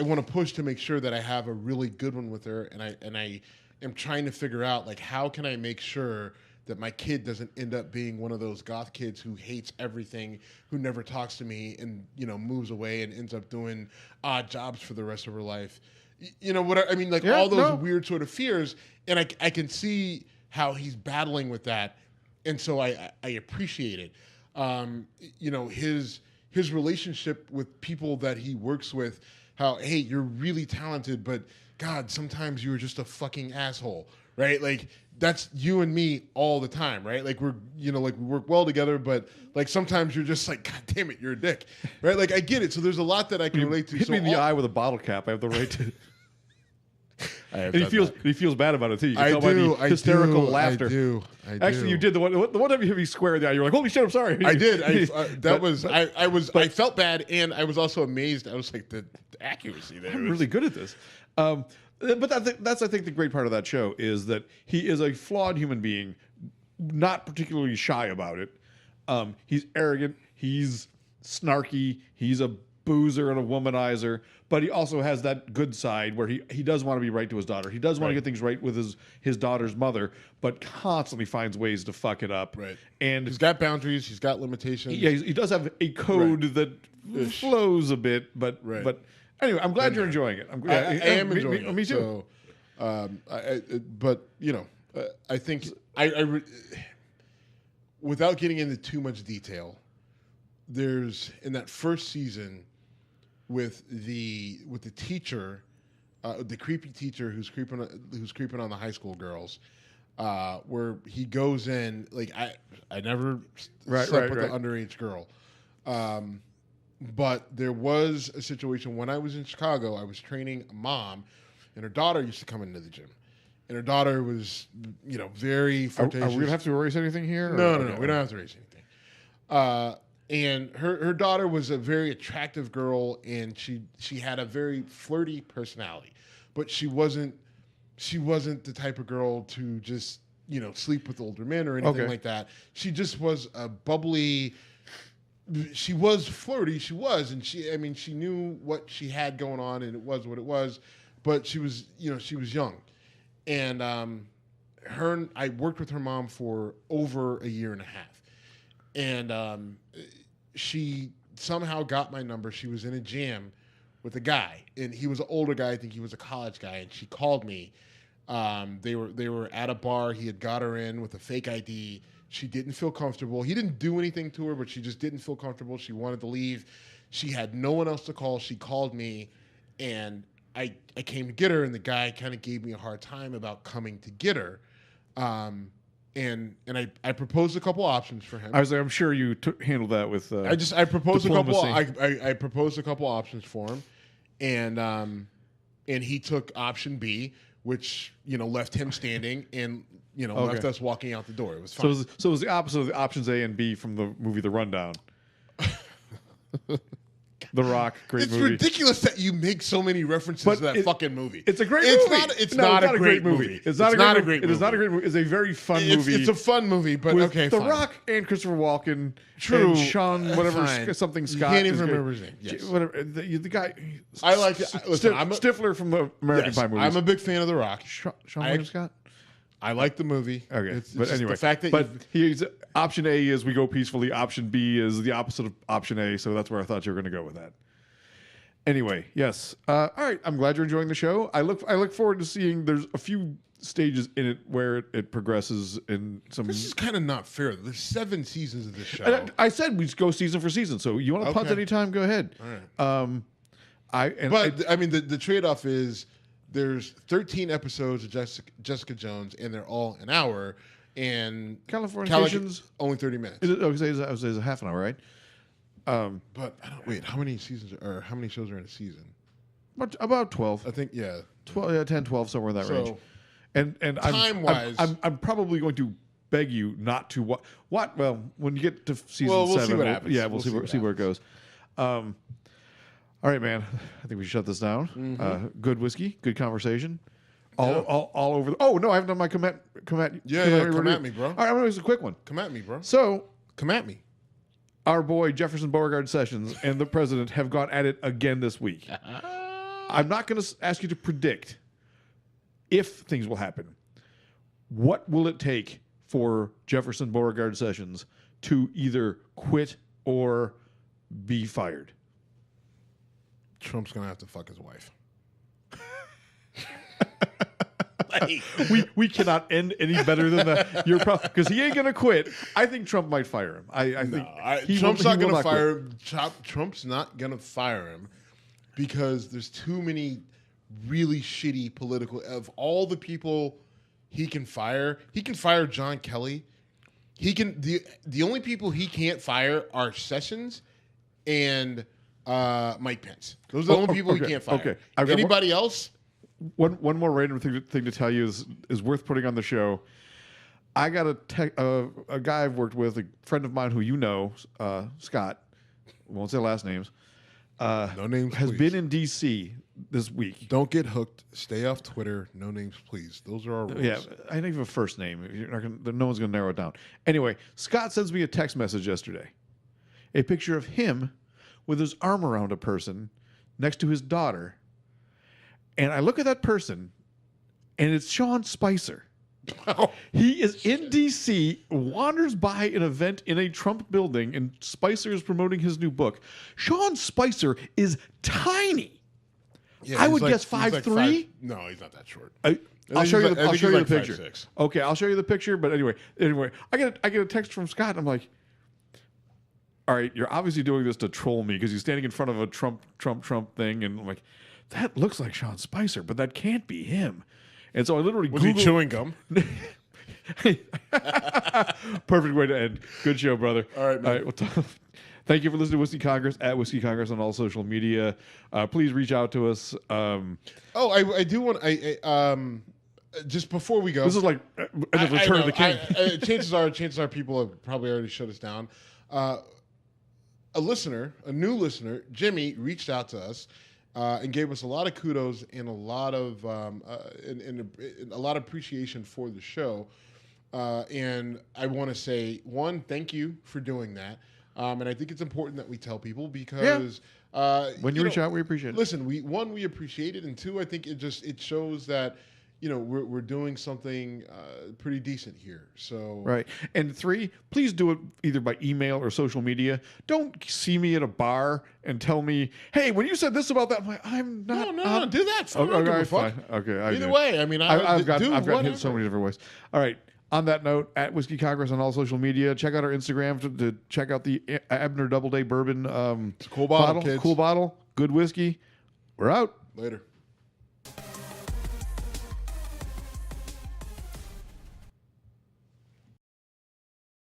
want to push to make sure that I have a really good one with her, and I am trying to figure out, like, how can I make sure that my kid doesn't end up being one of those goth kids who hates everything, who never talks to me, and moves away and ends up doing odd jobs for the rest of her life. What I mean? Like, all those weird sort of fears, and I can see how he's battling with that, and so I appreciate it. His relationship with people that he works with, how, hey, you're really talented, but God, sometimes you're just a fucking asshole, right? Like, that's you and me all the time, right? Like, we work well together, but like sometimes you're just like, God damn it, you're a dick, right? Like, I get it. So there's a lot that I can relate to. Hit me in the eye with a bottle cap. I have the right to. And he feels bad about it too. You can tell by the hysterical laughter. I do. Actually, you did the one time you hit me square in the eye. You were like, "Holy shit, I'm sorry." I did. I felt bad, and I was also amazed. I was like, the accuracy there. I'm really good at this. But that's I think the great part of that show is that he is a flawed human being, not particularly shy about it. He's arrogant. He's snarky. He's a boozer and a womanizer, but he also has that good side where he does want to be right to his daughter. He does want to get things right with his daughter's mother, but constantly finds ways to fuck it up. Right. And he's got boundaries. He's got limitations. Yeah, he does have a code that flows a bit, but anyway, I'm glad you're enjoying it. I am enjoying it. Me too. I think without getting into too much detail, there's in that first season with the teacher, the creepy teacher who's creeping on the high school girls, where he goes in, like, I never slept with an underage girl. But there was a situation when I was in Chicago. I was training a mom, and her daughter used to come into the gym. And her daughter was, very flirtatious. Are we going to have to erase anything here? No. We don't have to erase anything. And her daughter was a very attractive girl, and she had a very flirty personality. But she wasn't the type of girl to just, sleep with older men or anything like that. She just was a bubbly. She was flirty. She was, and she knew what she had going on, and it was what it was. But she was young, and I worked with her mom for over a year and a half, and she somehow got my number. She was in a jam with a guy, and he was an older guy. I think he was a college guy, and she called me. They were at a bar. He had got her in with a fake ID. She didn't feel comfortable. He didn't do anything to her, but she just didn't feel comfortable. She wanted to leave. She had no one else to call. She called me, and I came to get her, and the guy kind of gave me a hard time about coming to get her. And I proposed a couple options for him. I was like, I'm sure you handled that with. I proposed diplomacy. I proposed a couple options for him, and he took option B, which left him standing and left us walking out the door. It was fine. So it was the opposite of the options A and B from the movie The Rundown. The Rock, great movie. It's ridiculous that you make so many references to that fucking movie. It's a great movie. It's not a great movie. It's not a great movie. It is not a great movie. It's a very fun movie. It's a fun movie, but with okay, The fine. Rock and Christopher Walken. True. And Sean, whatever, Fine. something You Scott. can't even remember his name. Yes. Whatever. The guy. I like it. Listen, Stifler from the American Pie movies. I'm a big fan of The Rock. Sean William Scott? I like the movie. Okay, It's but just anyway, the fact that but he's option A is we go peacefully. Option B is the opposite of option A. So that's where I thought you were going to go with that. Anyway, yes. All right, I'm glad you're enjoying the show. I look forward to seeing. There's a few stages in it where it progresses in some. This is kind of not fair. There's 7 seasons of this show. And I said we'd go season for season. So you want to punt Okay. anytime? Go ahead. All right. The trade-off is there's 13 episodes of Jessica Jones, and they're all an hour. And Californication's only 30 minutes. I would say it's a half an hour, right? But I don't wait. How many seasons or how many shows are in a season? About 12. I think 10, 12, somewhere in that So, range. And time-wise- I'm probably going to beg you not to watch. Well, when you get to season Well, we'll 7, see what happens. we'll see where it goes. All right, man. I think we should shut this down. Mm-hmm. Good whiskey, good conversation. All over. Oh no, I haven't done my come at. Yeah, come at me, bro. All right, I'm gonna do a quick one. Come at me, bro. So Come at me. our boy Jefferson Beauregard Sessions and the president have gone at it again this week. I'm not going to ask you to predict if things will happen. What will it take for Jefferson Beauregard Sessions to either quit or be fired? Trump's gonna have to fuck his wife. We cannot end any better than that. You're because he ain't going to quit. I think Trump might fire him. I think Trump's not will going to quit. fire him. Trump's not going to fire him because there's too many really shitty political. Of all the people he can fire John Kelly. He can the only people he can't fire are Sessions and Mike Pence. Those are the only people he can't fire. Okay. Anybody else? One more random thing to tell you is worth putting on the show. I got a guy I've worked with, a friend of mine who you know, Scott. Won't say last names. No names. Has please. been in D.C. this week. Don't get hooked. Stay off Twitter. No names, please. Those are our rules. Yeah, I don't even have a first name. You're not gonna, no one's going to narrow it down. Anyway, Scott sends me a text message yesterday. A picture of him with his arm around a person next to his daughter. And I look at that person, and it's Sean Spicer. He is in D.C., wanders by an event in a Trump building, and Spicer is promoting his new book. Sean Spicer is tiny. Yeah, I he's would guess he's like 5'3". No, he's not that short. I'll show you I think the he's like picture. 5'6". Okay, I'll show you the picture. But anyway, I get a text from Scott. I'm like, all right, you're obviously doing this to troll me because he's standing in front of a Trump thing, and I'm like, that looks like Sean Spicer, but that can't be him. And so I literally Was Googled, he chewing gum? Perfect way to end. Good show, brother. All right, man. Thank you for listening to Whiskey Congress at Whiskey Congress on all social media. Please reach out to us. I do want. Just before we go, This is like Return of the King. Chances are, people have probably already shut us down. A new listener, Jimmy, reached out to us and gave us a lot of kudos and a lot of a lot of appreciation for the show. And I want to say, one, thank you for doing that. And I think it's important that we tell people because when you reach out, we appreciate it. Listen, we appreciate it, and two, I think it shows that we're doing something pretty decent here. So Right. And 3, please do it either by email or social media. Don't see me at a bar and tell me, hey, when you said this about that, I'm like, I'm not. No, do that. Okay, fine. Okay. Either way, I mean, I've gotten hit whatever. so many different ways. All right. On that note, at Whiskey Congress on all social media, check out our Instagram to check out the Abner Doubleday Bourbon. It's a cool bottle, kids. Cool bottle. Good whiskey. We're out. Later.